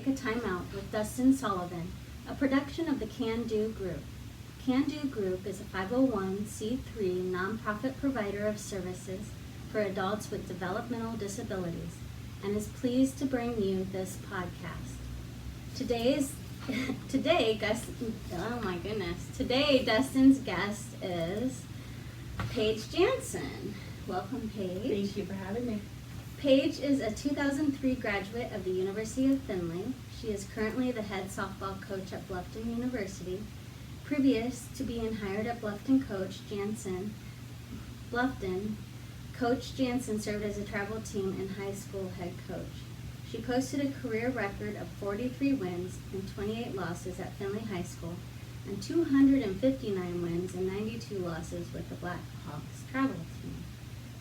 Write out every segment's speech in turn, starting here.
a Timeout with Dustin Sullivan, a production of the Can Do Group. Can Do Group is a 501c3 nonprofit provider of services for adults with developmental disabilities and is pleased to bring you this podcast. Today, Dustin's guest is Paige Jansen. Welcome, Paige. Thank you for having me. Paige is a 2003 graduate of the University of Findlay. She is currently the head softball coach at Bluffton University. Previous to being hired at Bluffton, Coach Jansen served as a travel team and high school head coach. She posted a career record of 43 wins and 28 losses at Findlay High School and 259 wins and 92 losses with the Blackhawks travel team.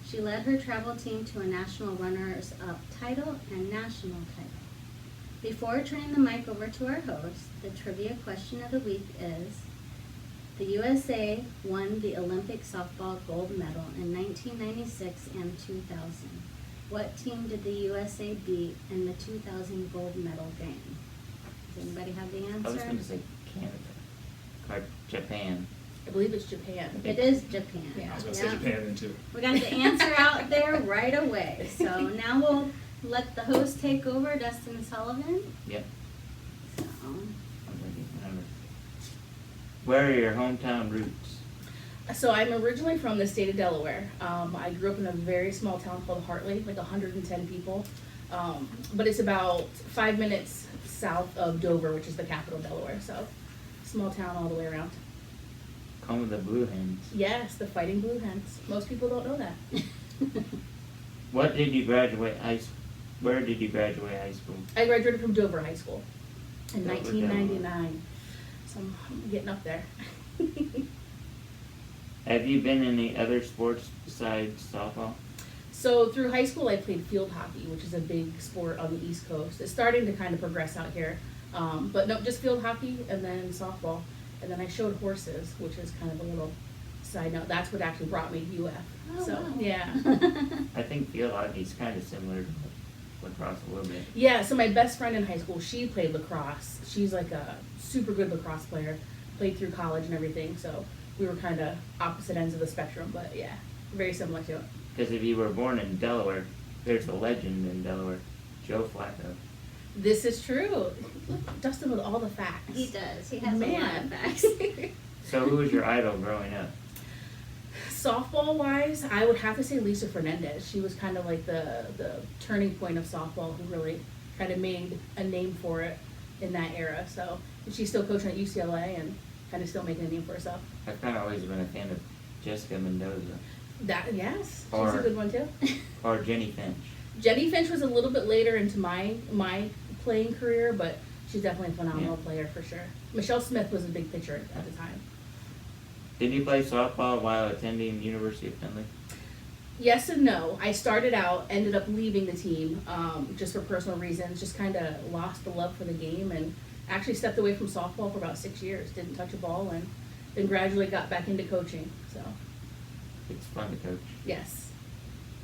She led her travel team to a national runners-up title and national title. Before turning the mic over to our host, the trivia question of the week is, the USA won the Olympic softball gold medal in 1996 and 2000. What team did the USA beat in the 2000 gold medal game? Does anybody have the answer? I was going to say Canada or Japan. I believe it's Japan. It is Japan. Yeah. I was going to say Japan then too. We got the answer out there right away. So now we'll let the host take over, Dustin Sullivan. Yep. So, I'm ready whenever. Where are your hometown roots? So I'm originally from the state of Delaware. I grew up in a very small town called Hartley, like 110 people. But it's about 5 minutes south of Dover, which is the capital of Delaware. So small town all the way around. Home of the Blue Hens. Yes, the Fighting Blue Hens. Most people don't know that. Where did you graduate high school? I graduated from Dover High School in Dover, 1999. So I'm getting up there. Have you been in any other sports besides softball? So through high school, I played field hockey, which is a big sport on the East Coast. It's starting to kind of progress out here. But no, just field hockey and then softball. And then I showed horses, which is kind of a little side note. That's what actually brought me to UF. Oh, So, wow. yeah. I think field hockey is kind of similar to lacrosse a little bit. Yeah, so my best friend in high school, she played lacrosse. She's like a super good lacrosse player, played through college and everything. So we were kind of opposite ends of the spectrum, but yeah, very similar to it. Because if you were born in Delaware, there's a legend in Delaware, Joe Flacco. This is true. Look, Dustin with all the facts. he does. He has a lot of Man. facts. So who was your idol growing up? Softball wise, I would have to say Lisa Fernandez. She was kind of like the turning point of softball, who really kind of made a name for it in that era. So she's still coaching at UCLA and kind of still making a name for herself. I've kind of always been a fan of Jessica Mendoza That yes, she's Or- a good one too. or Jenny Finch. Jenny Finch was a little bit later into my playing career, but she's definitely a phenomenal player for sure. Michelle Smith was a big pitcher at the time. Did you play softball while attending University of Findlay? Yes and no. I started out, ended up leaving the team just for personal reasons, just kind of lost the love for the game and actually stepped away from softball for about 6 years, didn't touch a ball, and then gradually got back into coaching. So, It's fun to coach. yes.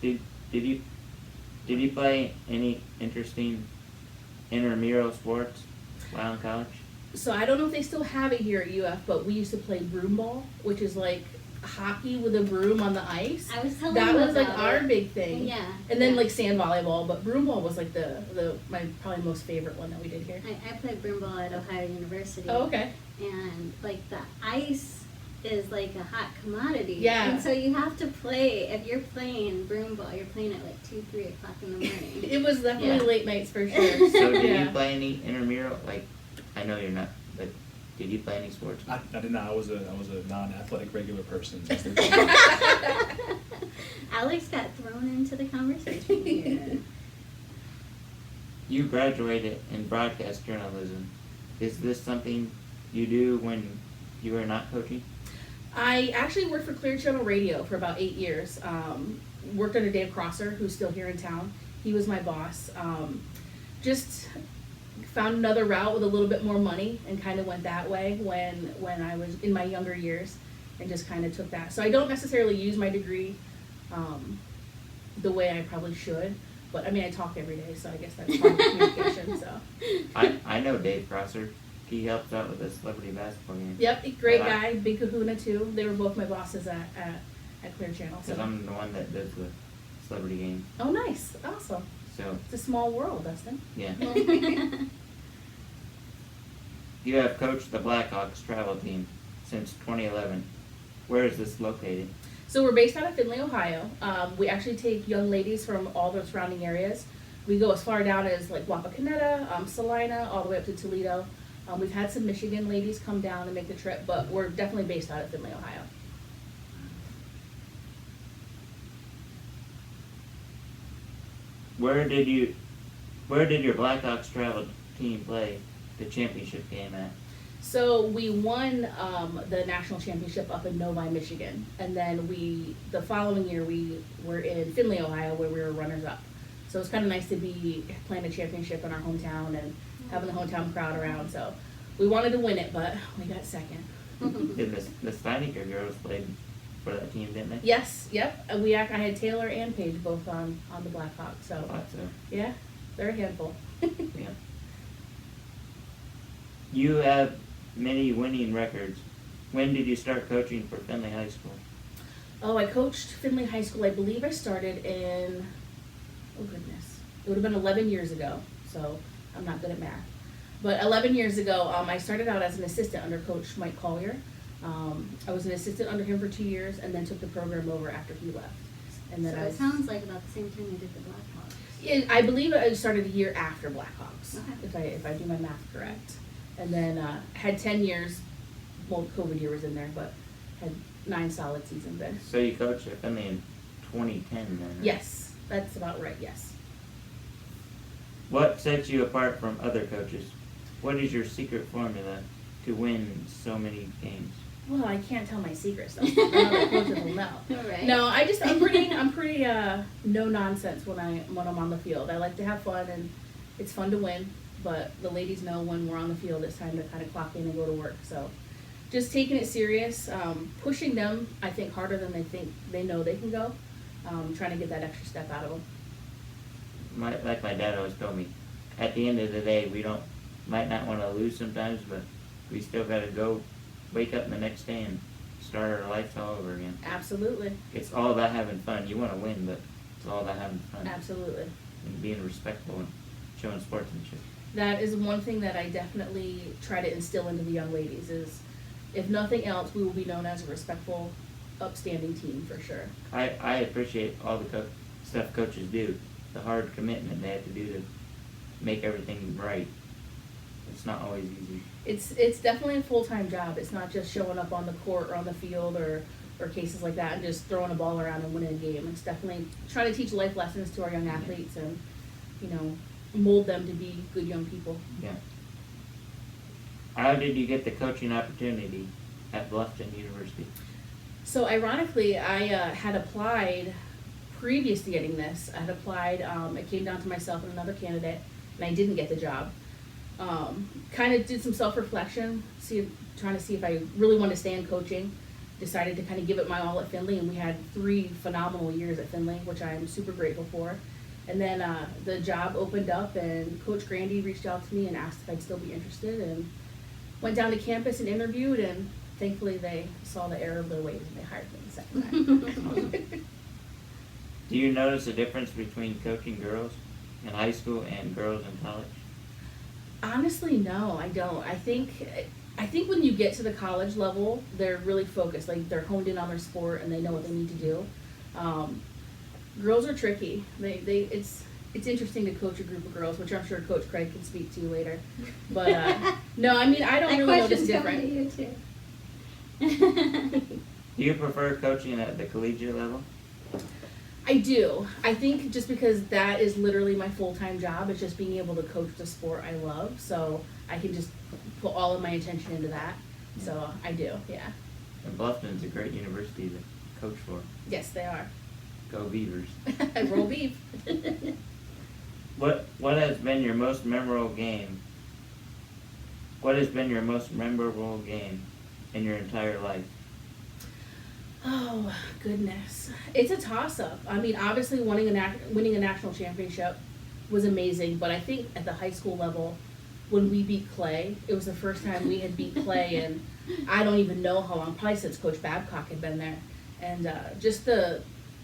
Did you play any interesting intramural sports while in college? So I don't know if they still have it here at UF, but we used to play broom ball, which is like hockey with a broom on the ice. I was telling That you was like about our it. big thing. Yeah. And then yeah. like sand volleyball, but broom ball was like my probably most favorite one that we did here. I played broom ball at Ohio University. Oh, okay. And like the ice is like a hot commodity. Yeah. And so you have to play, if you're playing broom ball, you're playing at like 2-3 o'clock in the morning. It was definitely Yeah. late nights for sure. So did Yeah. you play any intramural? Like, I know you're not, but did you play any sports? I did not. I was a non-athletic regular person. Alex got thrown into the conversation here. You graduated in broadcast journalism. Is this something you do when you are not coaching? I actually worked for Clear Channel Radio for about 8 years. Worked under Dave Crosser, who's still here in town. He was my boss. Just found another route with a little bit more money and kind of went that way when I was in my younger years and just kind of took that. So I don't necessarily use my degree the way I probably should, But I mean, I talk every day, so I guess that's part of the communication. So. I know Dave Crosser. He helps out with the celebrity basketball game. Yep, great But guy, big kahuna too. They were both my bosses at Clear Channel. Because I'm the one that does the celebrity game. Oh, nice, awesome. So, It's a small world, Dustin. yeah. You have coached the Blackhawks travel team since 2011. Where is this located? So we're based out of Findlay, Ohio. We actually take young ladies from all the surrounding areas. We go as far down as like Wapakoneta, Salina, all the way up to Toledo. We've had some Michigan ladies come down and make the trip, but we're definitely based out of Findlay, Ohio. Where did your Blackhawks travel team play the championship game at? So we won the national championship up in Novi, Michigan, and then the following year we were in Findlay, Ohio, where we were runners-up. So it's kind of nice to be playing a championship in our hometown and having the hometown crowd around. So we wanted to win it, but we got second. Did the Steinecker girls play for that team, didn't they? Yes, yep. I had Taylor and Paige both on the Blackhawks. I So thought so. yeah, they're a handful. Yeah. You have many winning records. When did you start coaching for Findlay High School? Oh, I coached Findlay High School. I believe I started in, oh goodness, it would have been 11 years ago. So I'm not good at math. But 11 years ago, I started out as an assistant under Coach Mike Collier. I was an assistant under him for 2 years, and then took the program over after he left. And then So it sounds like about the same time you did the Blackhawks. I believe I started a year after Blackhawks, Okay. if I do my math correct. And then had 10 years. Well, COVID year was in there, but had 9 solid seasons then. So you coached at Findlay in 2010 then? Right? Yes, that's about right. Yes. What sets you apart from other coaches? What is your secret formula to win so many games? Well, I can't tell my secrets though. Other coaches will know. Right. No, I'm pretty no nonsense when I'm on the field. I like to have fun, and it's fun to win. But the ladies know when we're on the field, it's time to kind of clock in and go to work. So, just taking it serious, pushing them, I think, harder than they think they know they can go. Trying to get that extra step out of them. Like my dad always told me, at the end of the day, we might not want to lose sometimes, but we still got to go wake up the next day and start our lives all over again. Absolutely. It's all about having fun. You want to win, but it's all about having fun. Absolutely. And being respectful and showing sportsmanship. That is one thing that I definitely try to instill into the young ladies is, if nothing else, we will be known as a respectful, upstanding team for sure. I appreciate all the stuff coaches do, the hard commitment they have to do to make everything right. It's not always easy. It's definitely a full-time job. It's not just showing up on the court or on the field or cases like that and just throwing a ball around and winning a game. It's definitely trying to teach life lessons to our young athletes and, mold them to be good young people. Yeah. How did you get the coaching opportunity at Bluffton University? So ironically, I had applied previous to getting this. I had applied, it came down to myself and another candidate, and I didn't get the job. Kind of did some self-reflection, trying to see if I really want to stay in coaching. Decided to kind of give it my all at Findlay, and we had 3 phenomenal years at Findlay, which I'm super grateful for. And then the job opened up, and Coach Grandy reached out to me and asked if I'd still be interested, and went down to campus and interviewed, and thankfully they saw the error of their ways and they hired me the second time. Do you notice a difference between coaching girls in high school and girls in college? Honestly, no, I don't. I think when you get to the college level, they're really focused. Like, they're honed in on their sport and they know what they need to do. Girls are tricky. It's interesting to coach a group of girls, which I'm sure Coach Craig can speak to later. But no, I mean, I don't really notice different. That question's coming to you too. Do you prefer coaching at the collegiate level? I do. I think just because that is literally my full-time job, it's just being able to coach the sport I love. So I can just put all of my attention into that. So I do, yeah. And Bluffton's a great university to coach for. Yes, they are. Go Beavers. Roll beef. What has been your most memorable game? What has been your most memorable game in your entire life? Oh, goodness. It's a toss-up. I mean, obviously winning a national championship was amazing, but I think at the high school level, when we beat Clay, it was the first time we had beat Clay, and I don't even know how long, probably since Coach Babcock had been there. And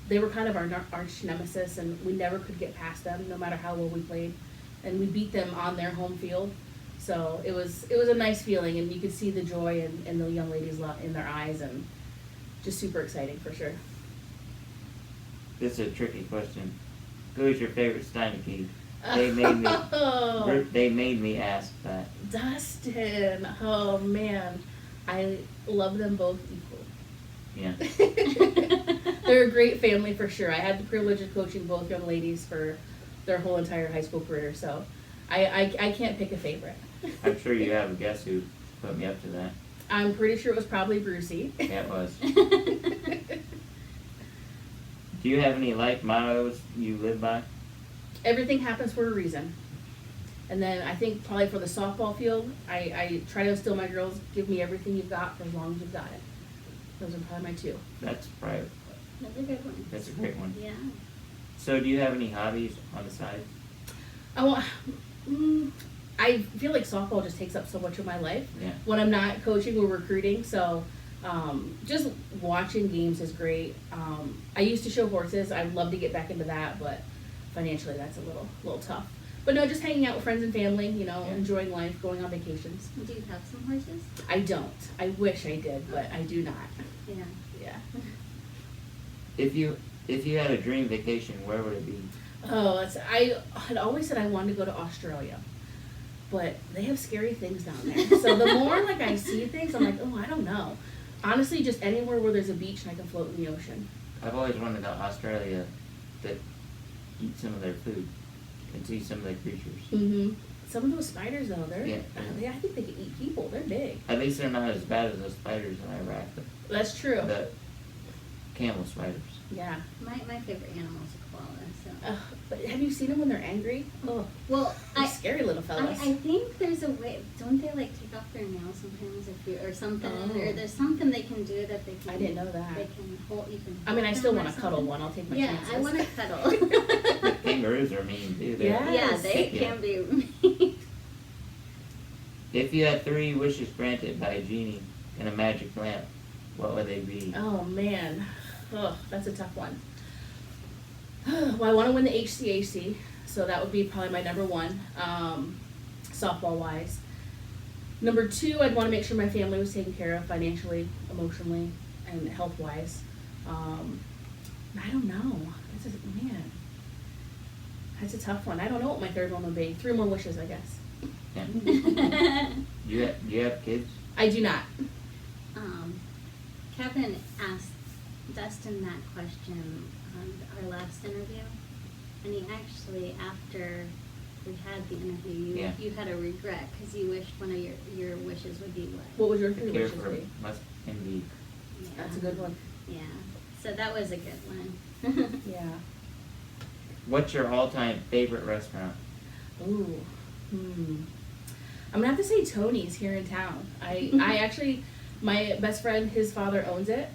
they were kind of our arch nemesis, and we never could get past them, no matter how well we played. And we beat them on their home field. So it was a nice feeling, and you could see the joy in the young ladies' in their eyes, and just super exciting for sure. This is a tricky question. Who is your favorite Steineke? They made me ask that. Dustin. Oh man, I love them both equally. Yeah. They're a great family for sure. I had the privilege of coaching both young ladies for their whole entire high school career, so I can't pick a favorite. I'm sure you have a guess who put me up to that. I'm pretty sure it was probably Brucey. Yeah, it was. Do you have any life mottos you live by? Everything happens for a reason. And then I think probably for the softball field, I try to instill my girls, give me everything you've got for as long as you've got it. Those are probably my two. That's probably, That's a good one. that's a great one. Yeah. So do you have any hobbies on the side? I feel like softball just takes up so much of my life Yeah. when I'm not coaching or recruiting. So just watching games is great. I used to show horses. I'd love to get back into that, but financially that's a little tough. But no, just hanging out with friends and family, Yeah. enjoying life, going on vacations. Do you have some horses? I don't. I wish I did, but I do not. Yeah. Yeah. If you had a dream vacation, where would it be? Oh, I had always said I wanted to go to Australia, but they have scary things down there. So the more like I see things, I'm like, oh, I don't know. Honestly, just anywhere where there's a beach and I can float in the ocean. I've always wanted to go to Australia to eat some of their food and see some of their creatures. Mm-hmm. Some of those spiders, though, Yeah. I think they can eat people. They're big. At least they're not as bad as those spiders in Iraq. That's true. The camel spiders. Yeah. My favorite animal is a koala. So. But have you seen them when they're angry? Oh, Well, they're scary little fellas. I think there's a way. Don't they like take off their nails sometimes or something? Oh. Or there's something they can do that they can. I didn't know that. They can hold. You can. I mean, I hold still them want or to cuddle something. one. I'll take my Yeah, chances. I want to cuddle. Kangaroos are mean too. Yeah. Yeah, they Yeah. can be. If you had 3 wishes granted by a genie in a magic lamp, what would they be? Oh man, that's a tough one. Well, I want to win the HCAC, so that would be probably my number one, softball wise. Number 2, I'd want to make sure my family was taken care of financially, emotionally, and health wise. I don't know. That's a tough one. I don't know what my third one would be. 3 more wishes, I guess. Yeah. You have kids? I do not. Kevin asked Dustin that question on our last interview, and he actually, after we had the interview, you had a regret because you wished one of your wishes would be what? What would your The 3 cure wishes for be? must envy. Yeah. That's a good one. Yeah. So that was a good one. Yeah. What's your all-time favorite restaurant? Ooh. I'm gonna have to say Tony's here in town. I actually, my best friend, his father owns it,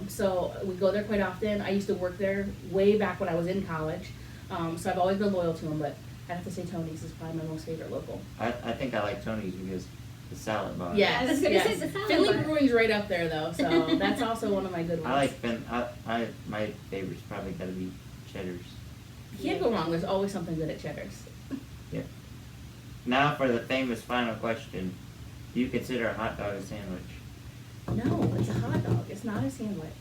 so we go there quite often. I used to work there way back when I was in college, so I've always been loyal to him, but I'd have to say Tony's is probably my most favorite local. I think I like Tony's because the salad bar. Yes, I was gonna yes. say the salad Finley bar. Brewing's right up there though, so that's also one of my good ones. I like my favorite's probably gotta be Cheddar's. You can't go wrong, there's always something good at Cheddar's. Yep. Now for the famous final question. Do you consider a hot dog a sandwich? No, it's a hot dog, it's not a sandwich.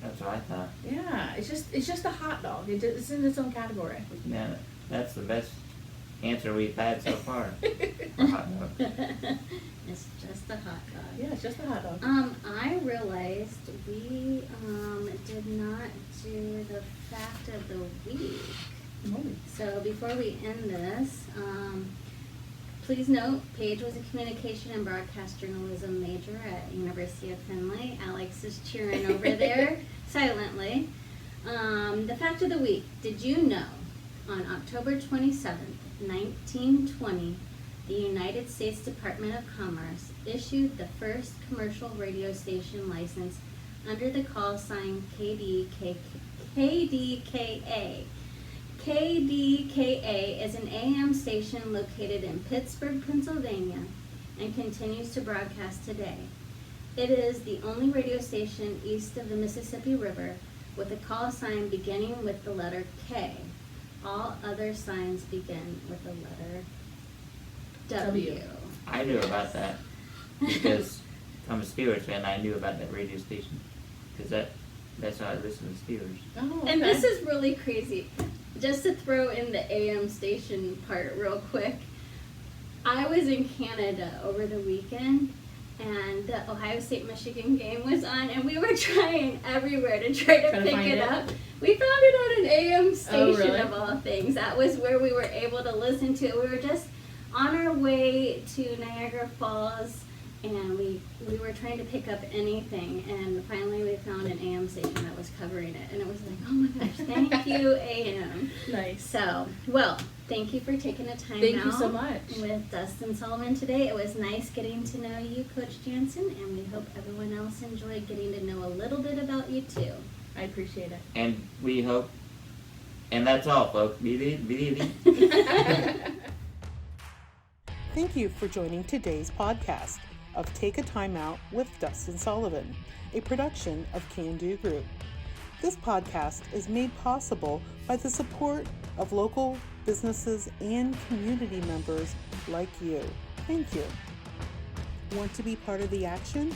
That's what I thought. Yeah, it's just a hot dog, it's in its own category. Yeah, that's the best answer we've had so far for hot dog. It's just a hot dog. Yeah, it's just a hot dog. I realized we did not do the fact of the week. So before we end this, please note, Paige was a communication and broadcast journalism major at University of Findlay. Alex is cheering over there silently. The fact of the week, did you know on October 27th, 1920, the United States Department of Commerce issued the first commercial radio station license under the call sign KDKA. KDKA is an AM station located in Pittsburgh, Pennsylvania, and continues to broadcast today. It is the only radio station east of the Mississippi River with a call sign beginning with the letter K. All other signs begin with the letter W. I knew about that because I'm a Steelers fan. I knew about that radio station because that's how I listen to Steelers. Oh, okay. And this is really crazy. Just to throw in the AM station part real quick, I was in Canada over the weekend, and the Ohio State-Michigan game was on, and we were trying everywhere to try to pick it up. We found it on an AM station, really? of all things. That was where we were able to listen to it. We were just on our way to Niagara Falls, and we were trying to pick up anything, and finally we found an AM station that was covering it, and it was like, oh my gosh, thank you, AM. Nice. So, well, thank you for taking the time Thank out you so much. with Dustin Sullivan today. It was nice getting to know you, Coach Jansen, and we hope everyone else enjoyed getting to know a little bit about you too. I appreciate it. And we hope, and that's all, folks. Thank you for joining today's podcast of Take a Timeout with Dustin Sullivan, a production of Can Do Group. This podcast is made possible by the support of local businesses and community members like you. Thank you. Want to be part of the action?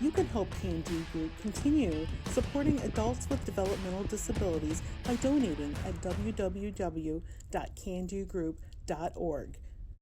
You can help Can Do Group continue supporting adults with developmental disabilities by donating at www.candogroup.org.